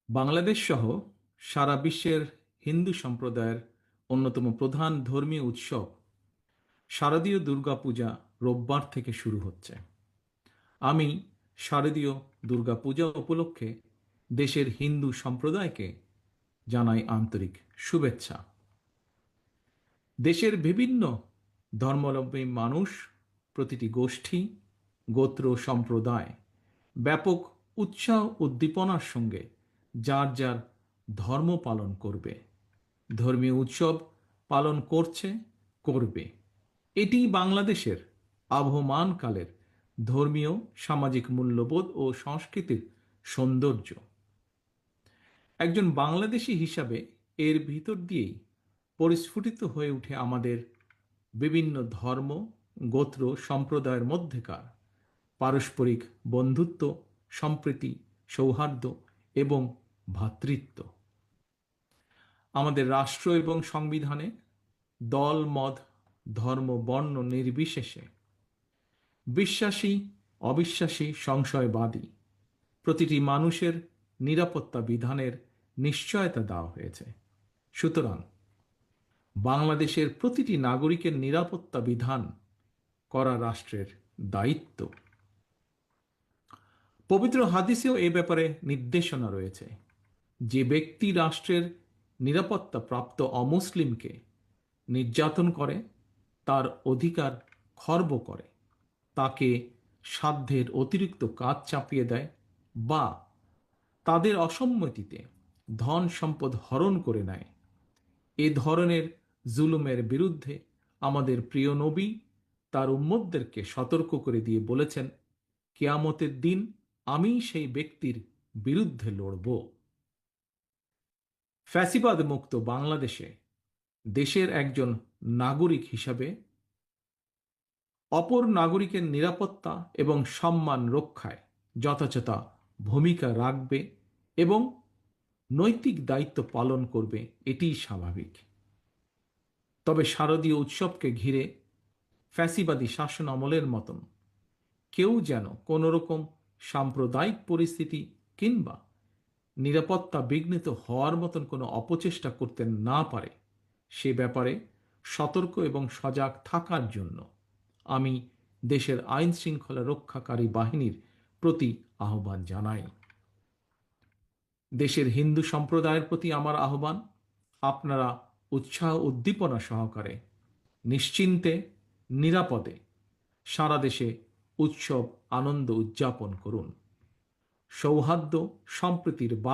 বাংলাদেশ সহ সারা বিশ্বের হিন্দু সম্প্রদায়ের অন্যতম প্রধান ধর্মীয় উৎসব শারদীয় দুর্গাপূজা রোববার থেকে শুরু হচ্ছে। আমি শারদীয় দুর্গাপূজা উপলক্ষে দেশের হিন্দু সম্প্রদায়কে জানাই আন্তরিক শুভেচ্ছা। দেশের বিভিন্ন ধর্মাবলম্বী মানুষ, প্রতিটি গোষ্ঠী, গোত্র, সম্প্রদায় ব্যাপক উৎসাহ উদ্দীপনার সঙ্গে যার যার ধর্ম পালন করবে, ধর্মীয় উৎসব পালন করছে, করবে। এটি বাংলাদেশের আবহমানকালের ধর্মীয় সামাজিক মূল্যবোধ ও সংস্কৃতির সৌন্দর্য। একজন বাংলাদেশী হিসাবে এর ভিতর দিয়েই পরিস্ফুটিত হয়ে ওঠে আমাদের বিভিন্ন ধর্ম, গোত্র, সম্প্রদায়ের মধ্যেকার পারস্পরিক বন্ধুত্ব, সম্প্রীতি, সৌহার্দ্য এবং ভ্রাতৃত্ব। আমাদের রাষ্ট্র এবং সংবিধানে দল, মত, ধর্ম, বর্ণ নির্বিশেষে বিশ্বাসী, অবিশ্বাসী, সংশয়বাদী প্রতিটি মানুষের নিরাপত্তা বিধানের নিশ্চয়তা দেওয়া হয়েছে। সুতরাং বাংলাদেশের প্রতিটি নাগরিকের নিরাপত্তা বিধান করা রাষ্ট্রের দায়িত্ব। পবিত্র হাদিসেও এ ব্যাপারে নির্দেশনা রয়েছে। যে ব্যক্তি রাষ্ট্রের নিরাপত্তা প্রাপ্ত অমুসলিমকে নির্যাতন করে, তার অধিকার খর্ব করে, তাকে সাধ্যের অতিরিক্ত কাজ চাপিয়ে দেয় বা তাদের অসম্মতিতে ধন সম্পদ হরণ করে নেয়, এ ধরনের জুলুমের বিরুদ্ধে আমাদের প্রিয় নবী তার উম্মতদেরকে সতর্ক করে দিয়ে বলেছেন, কিয়ামতের দিন আমি সেই ব্যক্তির বিরুদ্ধে লড়ব। ফ্যাসিবাদ মুক্ত বাংলাদেশে দেশের একজন নাগরিক হিসাবে অপর নাগরিকের নিরাপত্তা এবং সম্মান রক্ষায় যথাযথ ভূমিকা রাখবে এবং নৈতিক দায়িত্ব পালন করবে, এটিই স্বাভাবিক। তবে শারদীয় উৎসবকে ঘিরে ফ্যাসিবাদী শাসন আমলের মতন কেউ যেন কোনোরকম সাম্প্রদায়িক পরিস্থিতি কিংবা নিরাপত্তা বিঘ্নিত হওয়ার মতন কোনো অপচেষ্টা করতে না পারে, সে ব্যাপারে সতর্ক এবং সজাগ থাকার জন্য আমি দেশের আইন শৃঙ্খলা রক্ষাকারী বাহিনীর প্রতি আহ্বান জানাই। দেশের হিন্দু সম্প্রদায়ের প্রতি আমার আহ্বান, আপনারা উৎসাহ উদ্দীপনা সহকারে নিশ্চিন্তে, নিরাপদে সারা দেশে উৎসব আনন্দ উদযাপন করুন। সৌহার্দ্য সম্প্রীতির বার্তা